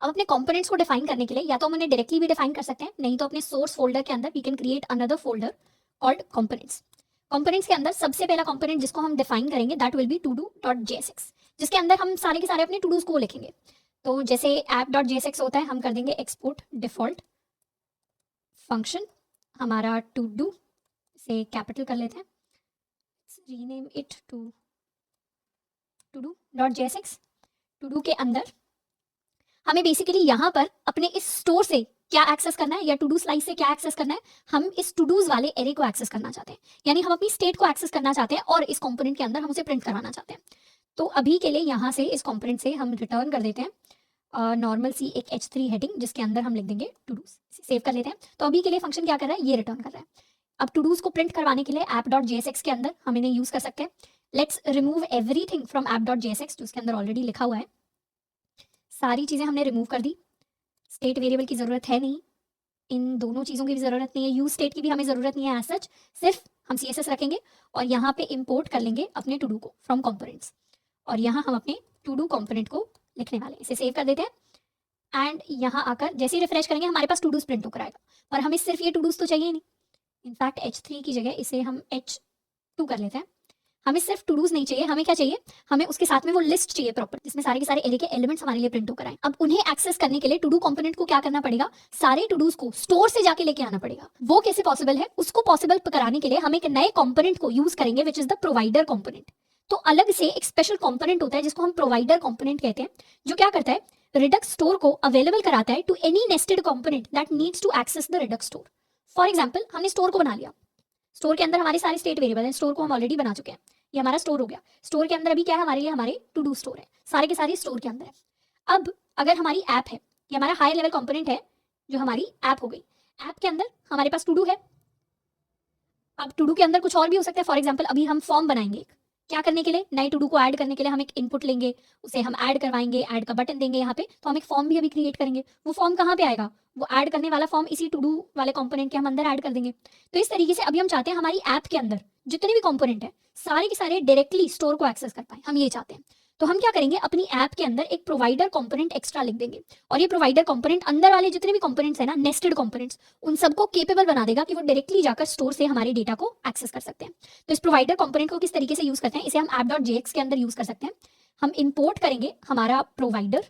अब अपने कंपोनेंट्स को डिफाइन करने के लिए या तो हम उन्हें डायरेक्टली भी डिफाइन कर सकते हैं, नहीं तो अपने सोर्स फोल्डर के अंदर we can create another folder called components. Components के अंदर सबसे पहला कंपोनेंट जिसको हम डिफाइन करेंगे दैट विल बी todo.jsx, जिसके अंदर हम सारे के सारे अपने टू डूज को लिखेंगे। तो जैसे app.jsx होता है, हम कर देंगे एक्सपोर्ट डिफॉल्ट फंक्शन हमारा टू डू, से कैपिटल कर लेते हैं, rename it to todo.jsx। Todo के अंदर हमें बेसिकली यहाँ पर अपने इस स्टोर से क्या एक्सेस करना है या टू डू स्लाइस से क्या एक्सेस करना है, हम इस टू डूज वाले एरे को एक्सेस करना चाहते हैं, यानी हम अपनी स्टेट को एक्सेस करना चाहते हैं और इस कंपोनेंट के अंदर हम उसे प्रिंट करवाना चाहते हैं। तो अभी के लिए यहाँ से इस कंपोनेंट से हम रिटर्न कर देते हैं नॉर्मल सी एक h3 हेडिंग, जिसके अंदर हम लिख देंगे टू डूज, सेव कर लेते हैं। तो अभी के लिए फंक्शन क्या कर रहा है, ये रिटर्न कर रहा है। अब टू डूज को प्रिंट करवाने के लिए app.jsx के अंदर हम इन्हें यूज कर सकते हैं। Let's remove everything from app.jsx, जो उसके अंदर ऑलरेडी लिखा हुआ है। सारी चीजें हमने रिमूव कर दी, स्टेट वेरिएबल की जरूरत है नहीं, इन दोनों चीज़ों की भी ज़रूरत नहीं है, यूज स्टेट की भी हमें ज़रूरत नहीं है एज सच, सिर्फ हम CSS रखेंगे और यहाँ पे इंपोर्ट कर लेंगे अपने टू डू को फ्रॉम कंपोनेंट्स, और यहाँ हम अपने टू डू कंपोनेंट को लिखने वाले हैं। इसे सेव कर देते हैं एंड यहाँ आकर जैसे ही रिफ्रेश करेंगे हमारे पास टू डूज प्रिंट होकर आएगा, पर हमें सिर्फ ये टू डूज तो चाहिए नहीं। इनफैक्ट h3 की जगह इसे हम h2 कर लेते हैं। हमें सिर्फ टू डूज नहीं चाहिए, हमें क्या चाहिए, हमें उसके साथ में वो लिस्ट चाहिए प्रॉपर, जिसमें सारे के सारे एरे के एलिमेंट्स हमारे लिए प्रिंट होकर आए। अब उन्हें एक्सेस करने के लिए टू डू कंपोनेंट को क्या करना पड़ेगा, सारे टू डूज को स्टोर से जाके लेके आना पड़ेगा। वो कैसे पॉसिबल है, उसको पॉसिबल कराने के लिए हम एक नए कंपोनेंट को यूज करेंगे which is the provider component. तो अलग से एक स्पेशल कंपोनेंट होता है जिसको हम प्रोवाइडर कंपोनेंट कहते हैं, जो क्या करता है, रिडक्स स्टोर को अवेलेबल कराता है to any nested component that needs to access the Redux store. For example, हमने स्टोर को बना लिया, स्टोर के अंदर हमारे सारे स्टेट वेरिएबल हैं, स्टोर को हम ऑलरेडी बना चुके हैं, ये हमारा स्टोर हो गया। स्टोर के अंदर अभी क्या है, हमारे लिए हमारे टू डू स्टोर है, सारे के सारे स्टोर के अंदर है। अब अगर हमारी ऐप है, ये हमारा हायर लेवल कंपोनेंट है जो हमारी ऐप हो गई, ऐप के अंदर हमारे पास टू डू है। अब टू डू के अंदर कुछ और भी हो सकता है, फॉर एग्जाम्पल अभी हम फॉर्म बनाएंगे, क्या करने के लिए, नए टू डू को ऐड करने के लिए हम एक इनपुट लेंगे, उसे हम ऐड करवाएंगे, ऐड का बटन देंगे यहाँ पे, तो हम एक फॉर्म भी अभी क्रिएट करेंगे। वो फॉर्म कहाँ पे आएगा, वो ऐड करने वाला फॉर्म इसी टू डू वाले कंपोनेंट के हम अंदर ऐड कर देंगे। तो इस तरीके से अभी हम चाहते हैं हमारी ऐप के अंदर जितने भी कंपोनेंट है सारे के सारे डायरेक्टली स्टोर को एक्सेस कर पाए, हम ये चाहते हैं। तो हम क्या करेंगे, अपनी ऐप के अंदर एक प्रोवाइडर कंपोनेंट एक्स्ट्रा लिख देंगे, और ये प्रोवाइडर कंपोनेंट अंदर वाले जितने भी कंपोनेंट्स है ना, नेस्टेड कंपोनेंट्स, उन सबको केपेबल बना देगा कि वो डायरेक्टली जाकर स्टोर से हमारे डेटा को एक्सेस कर सकते हैं। तो इस प्रोवाइडर कंपोनेंट को किस तरीके से यूज करते हैं, इसे हम app.jx के अंदर यूज कर सकते हैं। हम इंपोर्ट करेंगे हमारा प्रोवाइडर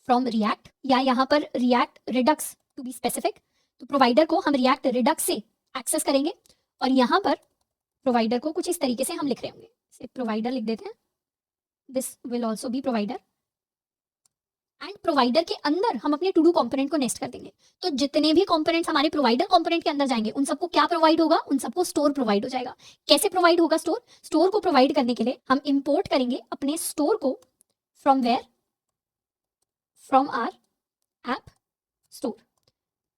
फ्रॉम रिएक्ट, या यहाँ पर react redux to be specific. तो प्रोवाइडर को हम रिएक्ट रिडक्स से एक्सेस करेंगे, और यहाँ पर प्रोवाइडर को कुछ इस तरीके से हम लिख रहे होंगे, प्रोवाइडर लिख देते हैं, this will also be provider, and provider के अंदर हम अपने टू डू कंपोनेंट को नेस्ट कर देंगे। तो जितने भी कंपोनेंट्स हमारे प्रोवाइडर कंपोनेंट के अंदर जाएंगे उन सबको क्या प्रोवाइड होगा, उन सबको स्टोर प्रोवाइड हो जाएगा। कैसे प्रोवाइड होगा स्टोर, स्टोर को प्रोवाइड करने के लिए हम इंपोर्ट करेंगे अपने स्टोर को from where, from our app store.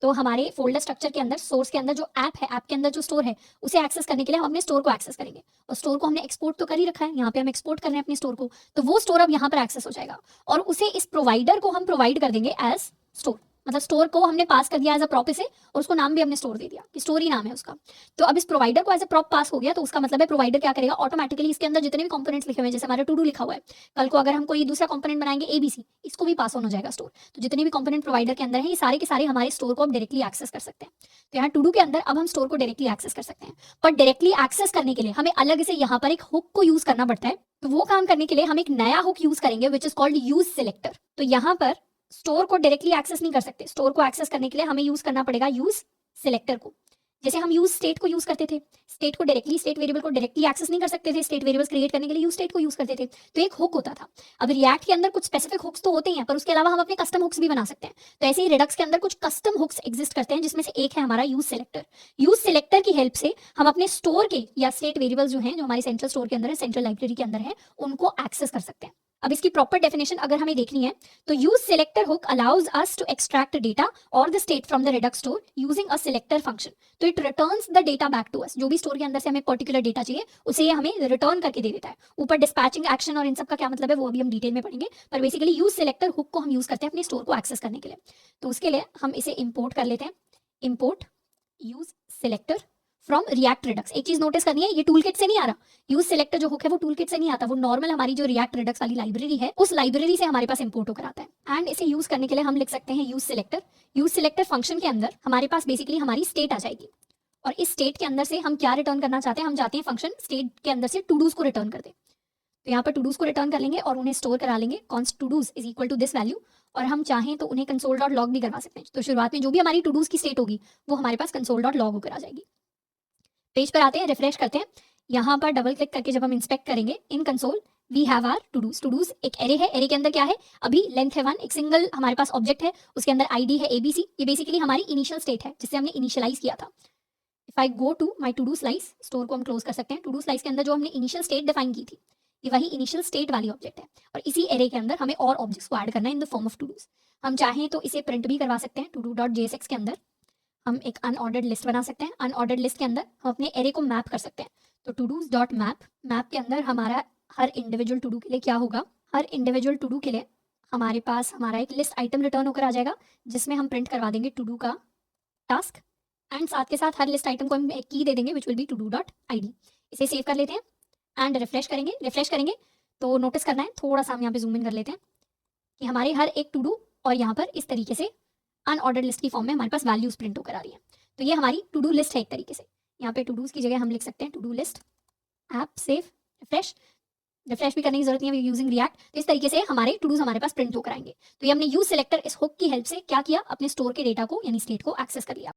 तो हमारे फोल्डर स्ट्रक्चर के अंदर सोर्स के अंदर जो ऐप है, ऐप के अंदर जो स्टोर है, उसे एक्सेस करने के लिए हम अपने स्टोर को एक्सेस करेंगे, और स्टोर को हमने एक्सपोर्ट तो कर ही रखा है, यहाँ पे हम एक्सपोर्ट कर रहे हैं अपने स्टोर को, तो वो स्टोर अब यहाँ पर एक्सेस हो जाएगा, और उसे इस प्रोवाइडर को हम प्रोवाइड कर देंगे एज स्टोर। मतलब स्टोर को हमने पास कर दिया एज अ प्रॉप इसे, और उसको नाम भी हमने स्टोर दे दिया कि स्टोर ही नाम है उसका। तो अब इस प्रोवाइडर को एज अ प्रॉप पास हो गया, तो उसका मतलब है प्रोवाइडर क्या करेगा, ऑटोमेटिकली इसके अंदर जितने भी कंपोनेंट्स लिखे हुए हैं, जैसे हमारा टू डू लिखा हुआ है, कल को अगर हम कोई दूसरा कंपोनेंट बनाएंगे ABC, इसको भी पास ऑन हो जाएगा स्टोर। तो जितने भी कंपोनेंट प्रोवाइडर के अंदर है, ये सारे के सारे हमारे स्टोर को अब डायरेक्टली एक्सेस कर सकते हैं। तो यहाँ टू डू के अंदर अब हम स्टोर को डायरेक्टली एक्सेस कर सकते हैं, पर डायरेक्टली एक्सेस करने के लिए हमें अलग से यहाँ पर एक हुक को यूज करना पड़ता है। तो वो काम करने के लिए हम एक नया हुक यूज करेंगे which is called use selector. तो यहाँ पर स्टोर को डायरेक्टली एक्सेस नहीं कर सकते, स्टोर को एक्सेस करने के लिए हमें यूज करना पड़ेगा यूज सिलेक्टर को। जैसे हम यूज स्टेट को यूज करते थे, स्टेट को डायरेक्टली, स्टेट वेरिएबल को डायरेक्टली एक्सेस नहीं कर सकते थे, स्टेट वेरिएबल्स क्रिएट करने के लिए यूज स्टेट को यूज करते थे, तो एक हुक होता था। अब रिएक्ट के अंदर कुछ स्पेसिफिक हुक्स तो होते ही हैं, पर उसके अलावा हम अपने कस्टम हुक्स भी बना सकते हैं। तो ऐसे ही रिडक्स के अंदर कुछ कस्टम हुक्स एग्जिस्ट करते हैं, जिसमें से एक है हमारा यूज सिलेक्टर। यूज सिलेक्टर की हेल्प से हम अपने स्टोर के या स्टेट वेरिएबल्स जो हैं, जो हमारे सेंट्रल स्टोर के अंदर है, सेंट्रल लाइब्रेरी के अंदर है, उनको एक्सेस कर सकते हैं। अब इसकी प्रॉपर डेफिनेशन अगर हमें देखनी है, तो use selector hook allows us to extract data और the state from the Redux store using a selector function. तो it returns the data back to us, जो भी स्टोर के अंदर से हमें पर्टिकुलर डेटा चाहिए उसे ये हमें रिटर्न करके दे देता है। ऊपर डिस्पैचिंग एक्शन और इन सब का क्या मतलब है वो अभी हम डिटेल में पढ़ेंगे, पर बेसिकली यूज सिलेक्टर हुक को हम यूज करते हैं अपने स्टोर को एक्सेस करने के लिए। तो उसके लिए हम इसे इंपोर्ट कर लेते हैं, import use selector from react Redux. एक चीज नोटिस करनी है, ये टूल किट से नहीं आ रहा, यूज सिलेक्टर जो हुक है वो टूल किट से नहीं आता, वो नॉर्मल हमारी जो रिएक्ट रिडक्स वाली लाइब्रेरी है उस लाइब्रेरी से हमारे पास इंपोर्ट होकर आता है। एंड इसे यूज करने के लिए हम लिख सकते हैं use selector. Use selector function के अंदर हमारे पास बेसिकली हमारी स्टेट आ जाएगी, और इस स्टेट के अंदर से हम क्या रिटर्न करना चाहते हैं, हम चाहते हैं फंक्शन स्टेट के अंदर से टू डूज को रिटर्न कर दे। तो यहाँ पर टू डूज को रिटर्न कर लेंगे और उन्हें स्टोर करा लेंगे, const todos is equal to this value, और हम चाहें तो उन्हें कंसोल डॉट लॉग भी करवा सकते हैं। तो शुरुआत में जो भी हमारी टू डूज की स्टेट होगी वो हमारे पास कंसोल डॉट लॉग होकर आ जाएगी। पेज पर आते हैं, रिफ्रेश करते हैं, यहाँ पर डबल क्लिक करके जब हम इंस्पेक्ट करेंगे in console we have our todos. Todos एक एरे है, एरे के अंदर क्या है, अभी लेंथ है 1, एक सिंगल हमारे पास ऑब्जेक्ट है, उसके अंदर आईडी है एबीसी, ये बेसिकली हमारी इनिशियल स्टेट है जिससे हमने इनिशियलाइज किया था। If I go to my todo slice, store को हम क्लोज कर सकते हैं। टू डू स्लाइस के अंदर जो हमने इनिशियल स्टेट डिफाइन की थी ये वही इनिशियल स्टेट वाली ऑब्जेक्ट है, और इसी एरे के अंदर हमें और ऑब्जेक्ट्स को ऐड करना है in the form of todos. हम चाहें तो इसे प्रिंट भी करवा सकते हैं। टू डू डॉट जेएसएक्स के अंदर हम एक अनऑर्डर्ड लिस्ट बना सकते हैं। अनऑर्डर्ड लिस्ट के अंदर हम अपने एरे को मैप कर सकते हैं। तो todos dot map, map के अंदर हमारा हर इंडिविजुअल टू डू के लिए क्या होगा, हर इंडिविजुअल टू डू के लिए हमारे पास हमारा एक लिस्ट आइटम रिटर्न होकर आ जाएगा जिसमें हम प्रिंट करवा देंगे टू डू का टास्क, एंड साथ के साथ हर लिस्ट आइटम को हम एक की दे देंगे which will be todo dot ID. इसे सेव कर लेते हैं एंड रिफ्रेश करेंगे। रिफ्रेश करेंगे तो नोटिस करना है, थोड़ा सा हम यहाँ पे जूम इन कर लेते हैं कि हमारे हर एक टू डू और यहाँ पर इस तरीके से अनऑर्डर्ड लिस्ट की फॉर्म में हमारे पास वैल्यूज प्रिंट होकर आ रही है। तो ये हमारी टू डू लिस्ट है एक तरीके से। यहाँ पे टू डूज की जगह हम लिख सकते हैं to do list, app save, refresh. Refresh भी करने की जरूरत नहीं है यूजिंग रिएक्ट। तो इस तरीके से हमारे टू डूज हमारे पास प्रिंट होकर आएंगे। तो ये हमने यूज सिलेक्टर इस हुक की हेल्प से क्या किया, अपने स्टोर के डेटा को यानी स्टेट को एक्सेस कर लिया।